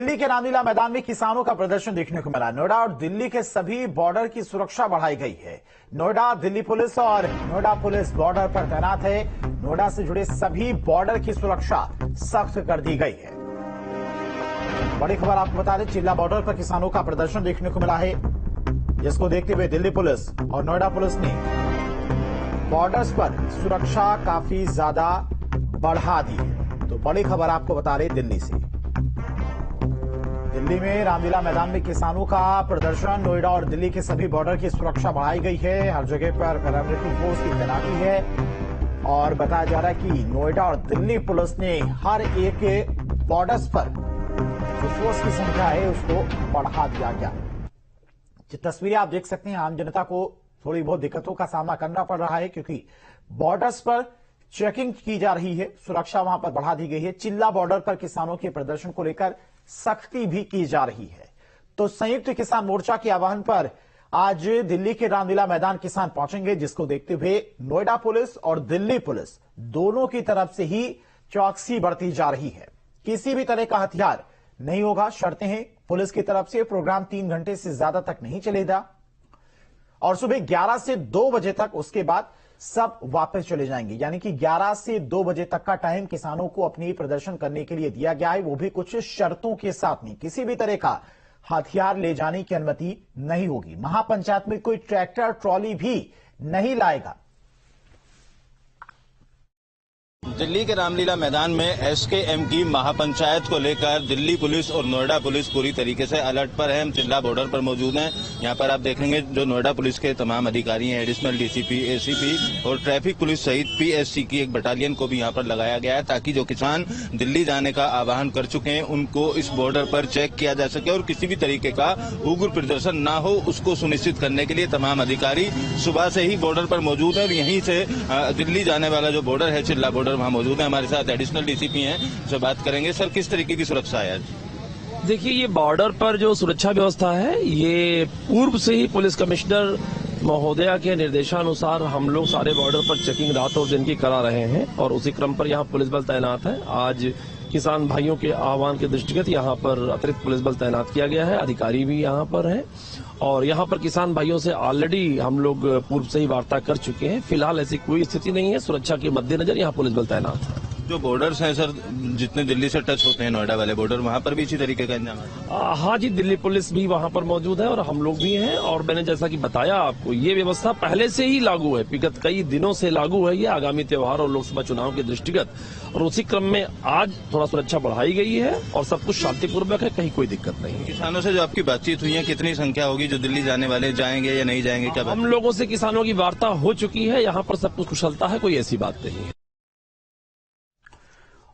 दिल्ली के रामलीला मैदान में किसानों का प्रदर्शन देखने को मिला। नोएडा और दिल्ली के सभी बॉर्डर की सुरक्षा बढ़ाई गई है। नोएडा दिल्ली पुलिस और नोएडा पुलिस बॉर्डर पर तैनात है। नोएडा से जुड़े सभी बॉर्डर की सुरक्षा सख्त कर दी गई है। बड़ी खबर आपको बता दें, चिल्ला बॉर्डर पर किसानों का प्रदर्शन देखने को मिला है, जिसको देखते हुए दिल्ली पुलिस और नोएडा पुलिस ने बॉर्डर्स पर सुरक्षा काफी ज्यादा बढ़ा दी है। तो बड़ी खबर आपको बता रहे दिल्ली से। दिल्ली में रामलीला मैदान में किसानों का प्रदर्शन। नोएडा और दिल्ली के सभी बॉर्डर की सुरक्षा बढ़ाई गई है। हर जगह पर पैरामिलिट्री फोर्स की तैनाती है और बताया जा रहा है कि नोएडा और दिल्ली पुलिस ने हर एक बॉर्डर्स पर जो फोर्स की संख्या है उसको बढ़ा दिया गया। जो तस्वीरें आप देख सकते हैं, आम जनता को थोड़ी बहुत दिक्कतों का सामना करना पड़ रहा है क्योंकि बॉर्डर्स पर चेकिंग की जा रही है, सुरक्षा वहां पर बढ़ा दी गई है। चिल्ला बॉर्डर पर किसानों के प्रदर्शन को लेकर सख्ती भी की जा रही है। तो संयुक्त किसान मोर्चा के आह्वान पर आज दिल्ली के रामलीला मैदान किसान पहुंचेंगे, जिसको देखते हुए नोएडा पुलिस और दिल्ली पुलिस दोनों की तरफ से ही चौकसी बढ़ती जा रही है। किसी भी तरह का हथियार नहीं होगा, शर्तें हैं पुलिस की तरफ से। प्रोग्राम 3 घंटे से ज्यादा तक नहीं चलेगा और सुबह 11 से 2 बजे तक, उसके बाद सब वापस चले जाएंगे। यानी कि 11 से 2 बजे तक का टाइम किसानों को अपनी प्रदर्शन करने के लिए दिया गया है, वो भी कुछ शर्तों के साथ। नहीं, किसी भी तरह का हथियार ले जाने की अनुमति नहीं होगी। महापंचायत में कोई ट्रैक्टर ट्रॉली भी नहीं लाएगा। दिल्ली के रामलीला मैदान में एसकेएम की महापंचायत को लेकर दिल्ली पुलिस और नोएडा पुलिस पूरी तरीके से अलर्ट पर है। हम चिल्ला बॉर्डर पर मौजूद हैं। यहाँ पर आप देखेंगे जो नोएडा पुलिस के तमाम अधिकारी हैं, एडिशनल डीसीपी, एसीपी और ट्रैफिक पुलिस सहित पीएससी की एक बटालियन को भी यहाँ पर लगाया गया है, ताकि जो किसान दिल्ली जाने का आह्वान कर चुके हैं उनको इस बॉर्डर पर चेक किया जा सके और किसी भी तरीके का उग्र प्रदर्शन न हो, उसको सुनिश्चित करने के लिए तमाम अधिकारी सुबह से ही बॉर्डर पर मौजूद है। और यहीं से दिल्ली जाने वाला जो बॉर्डर है, चिल्ला बॉर्डर, वहाँ मौजूद है। हमारे साथ एडिशनल डीसीपी हैं, जो बात करेंगे। सर, किस तरीके की सुरक्षा है आज? देखिए, ये बॉर्डर पर जो सुरक्षा व्यवस्था है, ये पूर्व से ही पुलिस कमिश्नर महोदया के निर्देशानुसार हम लोग सारे बॉर्डर पर चेकिंग रात और दिन की करा रहे हैं और उसी क्रम पर यहाँ पुलिस बल तैनात है। आज किसान भाइयों के आह्वान के दृष्टिगत यहाँ पर अतिरिक्त पुलिस बल तैनात किया गया है, अधिकारी भी यहाँ पर हैं और यहाँ पर किसान भाइयों से ऑलरेडी हम लोग पूर्व से ही वार्ता कर चुके हैं। फिलहाल ऐसी कोई स्थिति नहीं है। सुरक्षा के मद्देनजर यहाँ पुलिस बल तैनात है। जो बॉर्डर्स हैं सर, जितने दिल्ली से टच होते हैं नोएडा वाले बॉर्डर, वहाँ पर भी इसी तरीके का इंतजाम है? हाँ जी, दिल्ली पुलिस भी वहाँ पर मौजूद है और हम लोग भी हैं। और मैंने जैसा कि बताया आपको, ये व्यवस्था पहले से ही लागू है, विगत कई दिनों से लागू है ये, आगामी त्योहार और लोकसभा चुनाव के दृष्टिगत। और उसी क्रम में आज थोड़ा सुरक्षा बढ़ाई गई है और सब कुछ शांतिपूर्वक है, कहीं कोई दिक्कत नहीं है। किसानों से जो आपकी बातचीत हुई है, कितनी संख्या होगी जो दिल्ली जाने वाले, जाएंगे या नहीं जाएंगे? क्या हम लोगों से किसानों की वार्ता हो चुकी है, यहाँ पर सब कुछ कुशलता है, कोई ऐसी बात नहीं है।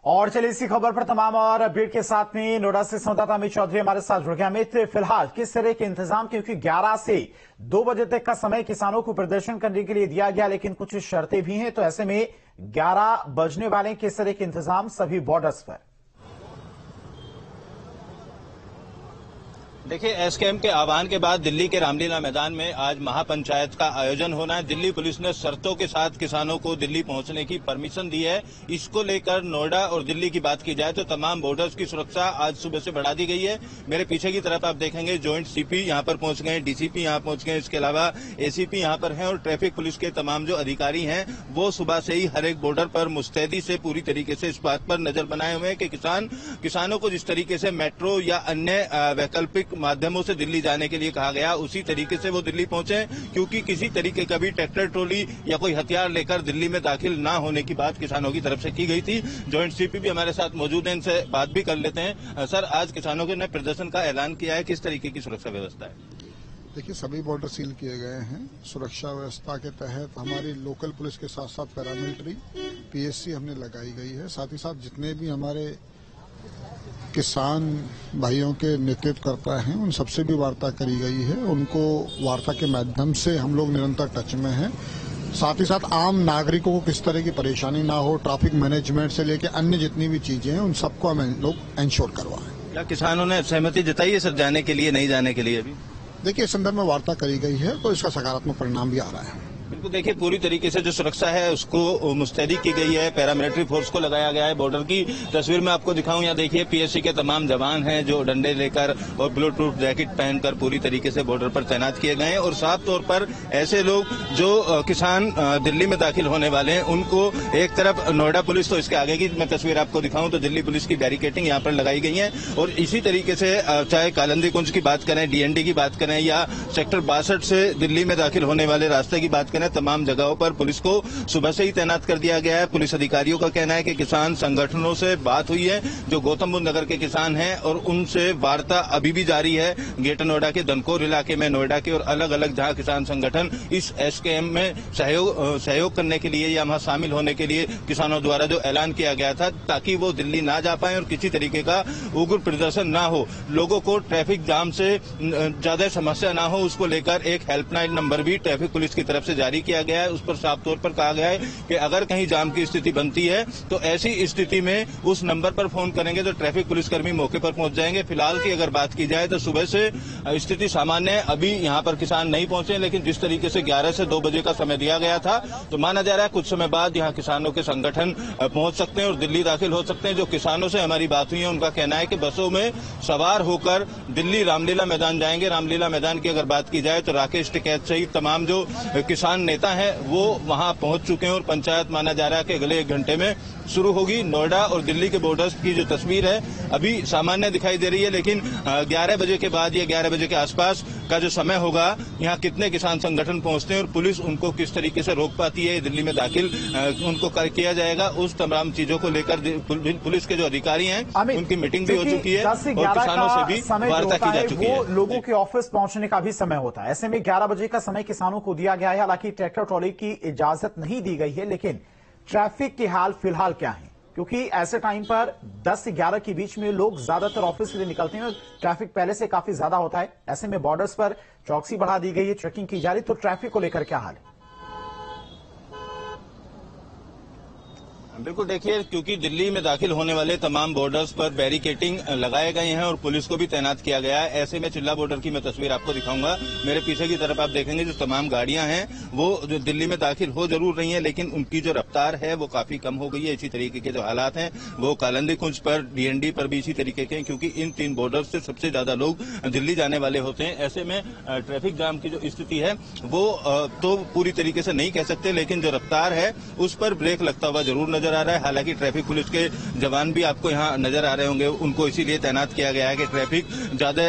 और चलिए इसी खबर पर तमाम और अपडेट के साथ में नोएडा से संवाददाता अमित चौधरी हमारे साथ जुड़ गए। अमित, फिलहाल किस तरह के इंतजाम, क्योंकि 11 से 2 बजे तक का समय किसानों को प्रदर्शन करने के लिए दिया गया, लेकिन कुछ शर्तें भी हैं, तो ऐसे में 11 बजने वाले किस तरह के इंतजाम सभी बॉर्डर्स पर? देखिए, एसकेएम के आह्वान के बाद दिल्ली के रामलीला मैदान में आज महापंचायत का आयोजन होना है। दिल्ली पुलिस ने शर्तों के साथ किसानों को दिल्ली पहुंचने की परमिशन दी है। इसको लेकर नोएडा और दिल्ली की बात की जाए तो तमाम बॉर्डर्स की सुरक्षा आज सुबह से बढ़ा दी गई है। मेरे पीछे की तरफ आप देखेंगे जॉइंट सीपी यहाँ पर पहुंच गए, डीसीपी यहाँ पहुंच गए, इसके अलावा एसीपी यहाँ पर हैं और ट्रैफिक पुलिस के तमाम जो अधिकारी हैं वो सुबह से ही हर एक बॉर्डर पर मुस्तैदी से पूरी तरीके से इस बात पर नजर बनाए हुए हैं कि किसानों को जिस तरीके से मेट्रो या अन्य वैकल्पिक माध्यमों से दिल्ली जाने के लिए कहा गया, उसी तरीके से वो दिल्ली पहुंचे, क्योंकि किसी तरीके का भी ट्रैक्टर ट्रॉली या कोई हथियार लेकर दिल्ली में दाखिल ना होने की बात किसानों की तरफ से की गई थी। जॉइंट सीपी भी हमारे साथ मौजूद हैं, इनसे बात भी कर लेते हैं। सर, आज किसानों के ने प्रदर्शन का ऐलान किया है, किस तरीके की सुरक्षा व्यवस्था है? देखिए, सभी बॉर्डर सील किए गए हैं। सुरक्षा व्यवस्था के तहत हमारी लोकल पुलिस के साथ साथ पैरामिलिट्री, पीएससी हमने लगाई गई है। साथ ही साथ जितने भी हमारे किसान भाइयों के नेतृत्व करता है, उन सबसे भी वार्ता करी गई है। उनको वार्ता के माध्यम से हम लोग निरंतर टच में हैं। साथ ही साथ आम नागरिकों को किस तरह की परेशानी ना हो, ट्रैफिक मैनेजमेंट से लेकर अन्य जितनी भी चीजें हैं, उन सबको हम लोग इंश्योर करवाएं। क्या किसानों ने सहमति जताई है सर जाने के लिए, नहीं जाने के लिए? अभी देखिए, इस संदर्भ में वार्ता करी गई है तो इसका सकारात्मक परिणाम भी आ रहा है। बिल्कुल देखिए, पूरी तरीके से जो सुरक्षा है उसको मुस्तैदी की गई है, पैरामिलिट्री फोर्स को लगाया गया है। बॉर्डर की तस्वीर में आपको दिखाऊं, यहाँ देखिए पीएससी के तमाम जवान हैं जो डंडे लेकर और ब्लूटूथ जैकेट पहनकर पूरी तरीके से बॉर्डर पर तैनात किए गए हैं। और साफ तौर पर ऐसे लोग जो किसान दिल्ली में दाखिल होने वाले हैं उनको एक तरफ नोएडा पुलिस, तो इसके आगे की मैं तस्वीर आपको दिखाऊं तो दिल्ली पुलिस की बैरिकेटिंग यहाँ पर लगाई गई है। और इसी तरीके से चाहे कालंदी कुंज की बात करें, डीएनडी की बात करें या सेक्टर 62 से दिल्ली में दाखिल होने वाले रास्ते की बात करें, तमाम जगहों पर पुलिस को सुबह से ही तैनात कर दिया गया है। पुलिस अधिकारियों का कहना है कि किसान संगठनों से बात हुई है, जो गौतम बुद्ध नगर के किसान हैं, और उनसे वार्ता अभी भी जारी है। ग्रेटर नोएडा के धनखोर इलाके में, नोएडा के और अलग अलग जहां किसान संगठन इस एसकेएम में सहयोग करने के लिए या वहां शामिल होने के लिए किसानों द्वारा जो ऐलान किया गया था, ताकि वो दिल्ली ना जा पाए और किसी तरीके का उग्र प्रदर्शन ना हो, लोगों को ट्रैफिक जाम से ज्यादा समस्या ना हो, उसको लेकर एक हेल्पलाइन नंबर भी ट्रैफिक पुलिस की तरफ से जारी किया गया है। उस पर साफ तौर पर कहा गया है कि अगर कहीं जाम की स्थिति बनती है तो ऐसी स्थिति में उस नंबर पर फोन करेंगे तो ट्रैफिक पुलिसकर्मी मौके पर पहुंच जाएंगे। फिलहाल की अगर बात की जाए तो सुबह से स्थिति सामान्य है, अभी यहाँ पर किसान नहीं पहुंचे, लेकिन जिस तरीके से 11 से 2 बजे का समय दिया गया था तो माना जा रहा है कुछ समय बाद यहाँ किसानों के संगठन पहुंच सकते हैं और दिल्ली दाखिल हो सकते हैं। जो किसानों से हमारी बात हुई है उनका कहना है कि बसों में सवार होकर दिल्ली रामलीला मैदान जाएंगे। रामलीला मैदान की अगर बात की जाए तो राकेश टिकैत सहित तमाम जो किसान नेता हैं वो वहां पहुंच चुके हैं और पंचायत माना जा रहा है कि अगले 1 घंटे में शुरू होगी। नोएडा और दिल्ली के बॉर्डर्स की जो तस्वीर है अभी सामान्य दिखाई दे रही है, लेकिन 11 बजे के बाद या 11 बजे के आसपास का जो समय होगा, यहाँ कितने किसान संगठन पहुंचते हैं और पुलिस उनको किस तरीके से रोक पाती है दिल्ली में दाखिल उनको किया जाएगा, उस तमाम चीजों को लेकर पुलिस के जो अधिकारी हैं उनकी मीटिंग भी हो चुकी है और किसानों से भी वार्ता की जा चुकी है। लोगों के ऑफिस पहुंचने का भी समय होता है, ऐसे में 11 बजे का समय किसानों को दिया गया है। हालांकि ट्रैक्टर ट्रॉली की इजाजत नहीं दी गई है, लेकिन ट्रैफिक के हाल फिलहाल क्या है, क्योंकि ऐसे टाइम पर 10 से 11 के बीच में लोग ज्यादातर ऑफिस के लिए निकलते हैं, ट्रैफिक पहले से काफी ज्यादा होता है। ऐसे में बॉर्डर्स पर चौकसी बढ़ा दी गई है, चेकिंग की जा रही, तो ट्रैफिक को लेकर क्या हाल है? बिल्कुल देखिए, क्योंकि दिल्ली में दाखिल होने वाले तमाम बॉर्डर्स पर बैरिकेटिंग लगाए गए हैं और पुलिस को भी तैनात किया गया है। ऐसे में चिल्ला बॉर्डर की मैं तस्वीर आपको दिखाऊंगा। मेरे पीछे की तरफ आप देखेंगे जो तमाम गाड़ियां हैं वो जो दिल्ली में दाखिल हो जरूर रही हैं, लेकिन उनकी जो रफ्तार है वो काफी कम हो गई है। इसी तरीके के जो हालात हैं वो कालंदी कुंज पर, डीएनडी पर भी इसी तरीके के हैं, क्योंकि इन 3 बॉर्डर से सबसे ज्यादा लोग दिल्ली जाने वाले होते हैं। ऐसे में ट्रैफिक जाम की जो स्थिति है वो तो पूरी तरीके से नहीं कह सकते, लेकिन जो रफ्तार है उस पर ब्रेक लगता हुआ जरूर नजर आ रहा है। हालांकि ट्रैफिक पुलिस के जवान भी आपको यहाँ नजर आ रहे होंगे, उनको इसीलिए तैनात किया गया है कि ट्रैफिक ज्यादा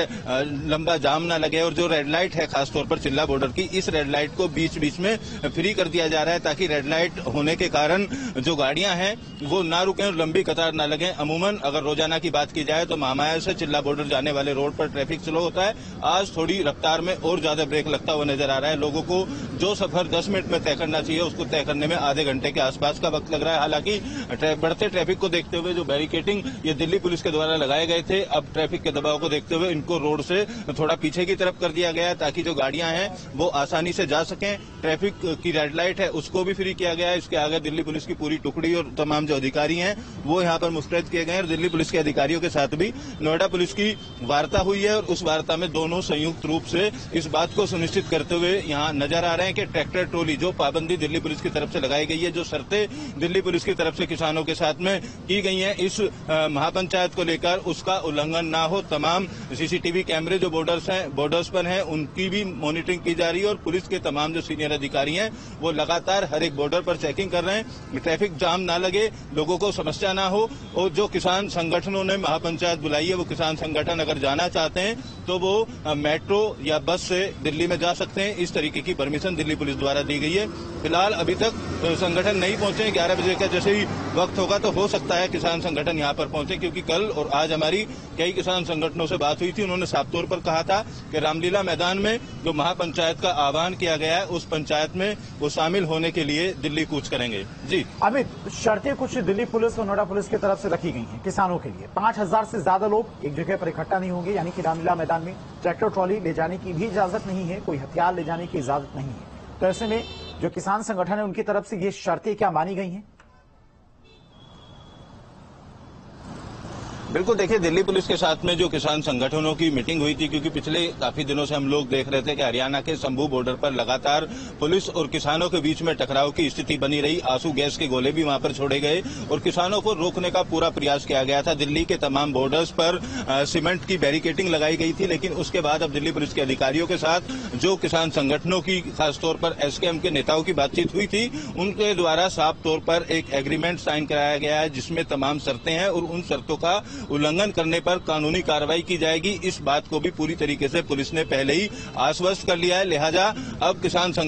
लंबा जाम ना लगे। और जो रेड लाइट है खासतौर पर चिल्ला बॉर्डर की, इस रेड लाइट को बीच बीच में फ्री कर दिया जा रहा है, ताकि रेड लाइट होने के कारण जो गाड़ियां हैं वो ना रुकें और लंबी कतार ना लगे। अमूमन अगर रोजाना की बात की जाए तो महामाया से चिल्ला बॉर्डर जाने वाले रोड पर ट्रैफिक स्लो होता है। आज थोड़ी रफ्तार में और ज्यादा ब्रेक लगता हुआ नजर आ रहा है। लोगों को जो सफर 10 मिनट में तय करना चाहिए उसको तय करने में आधे घंटे के आसपास का वक्त लग रहा है। हालांकि बढ़ते ट्रैफिक को देखते हुए जो बैरिकेटिंग ये दिल्ली पुलिस के द्वारा लगाए गए थे, अब ट्रैफिक के दबाव को देखते हुए इनको रोड से थोड़ा पीछे की तरफ कर दिया गया है, ताकि जो गाड़ियां हैं वो आसानी से जा सकें। ट्रैफिक की रेड लाइट है उसको भी फ्री किया गया है। इसके आगे दिल्ली पुलिस की पूरी टुकड़ी और तमाम जो अधिकारी हैं वो यहाँ पर मुस्तैद किए गए हैं। और दिल्ली पुलिस के अधिकारियों के साथ भी नोएडा पुलिस की वार्ता हुई है और उस वार्ता में दोनों संयुक्त रूप से इस बात को सुनिश्चित करते हुए यहाँ नजर आ रहे हैं कि ट्रैक्टर ट्रॉली जो पाबंदी दिल्ली पुलिस की तरफ से लगाई गई है, जो शर्तें दिल्ली पुलिस की तरफ से किसानों के साथ में की गई हैं इस महापंचायत को लेकर, उसका उल्लंघन ना हो। तमाम सीसीटीवी कैमरे जो बॉर्डर्स पर हैं उनकी भी मॉनिटरिंग की जा रही है और पुलिस के तमाम जो सीनियर अधिकारी हैं वो लगातार हर एक बॉर्डर पर चेकिंग कर रहे हैं। ट्रैफिक जाम ना लगे, लोगों को समस्या ना हो। और जो किसान संगठनों ने महापंचायत बुलाई है वो किसान संगठन अगर जाना चाहते हैं तो वो मेट्रो या बस से दिल्ली में जा सकते हैं। इस तरीके की परमिशन दिल्ली पुलिस द्वारा दी गई है। फिलहाल अभी तक संगठन नहीं पहुंचे। 11 बजे का जैसे ही वक्त होगा तो हो सकता है किसान संगठन यहां पर पहुंचे, क्योंकि कल और आज हमारी कई किसान संगठनों से बात हुई थी। उन्होंने साफ तौर पर कहा था कि रामलीला मैदान में जो महापंचायत का आह्वान किया गया है उस पंचायत में वो शामिल होने के लिए दिल्ली कूच करेंगे। जी अमित, शर्तें कुछ दिल्ली पुलिस और नोएडा पुलिस की तरफ से रखी गई हैं किसानों के लिए। 5000 से ज्यादा लोग एक जगह पर इकट्ठा नहीं होंगे, यानी कि रामलीला मैदान में ट्रैक्टर ट्रॉली ले जाने की भी इजाजत नहीं है, कोई हथियार ले जाने की इजाजत नहीं है। तो ऐसे में जो किसान संगठन है उनकी तरफ से ये शर्तें क्या मानी गई हैं? बिल्कुल, देखिए दिल्ली पुलिस के साथ में जो किसान संगठनों की मीटिंग हुई थी, क्योंकि पिछले काफी दिनों से हम लोग देख रहे थे कि हरियाणा के शंभू बॉर्डर पर लगातार पुलिस और किसानों के बीच में टकराव की स्थिति बनी रही। आंसू गैस के गोले भी वहां पर छोड़े गए और किसानों को रोकने का पूरा प्रयास किया गया था। दिल्ली के तमाम बॉर्डर्स पर सीमेंट की बैरिकेडिंग लगाई गई थी, लेकिन उसके बाद अब दिल्ली पुलिस के अधिकारियों के साथ जो किसान संगठनों की, खासतौर पर एसकेएम के नेताओं की बातचीत हुई थी, उनके द्वारा साफ तौर पर एक एग्रीमेंट साइन कराया गया है जिसमें तमाम शर्तें हैं और उन शर्तों का उल्लंघन करने पर कानूनी कार्रवाई की जाएगी। इस बात को भी पूरी तरीके से पुलिस ने पहले ही आश्वस्त कर लिया है। लिहाजा अब किसान संगठन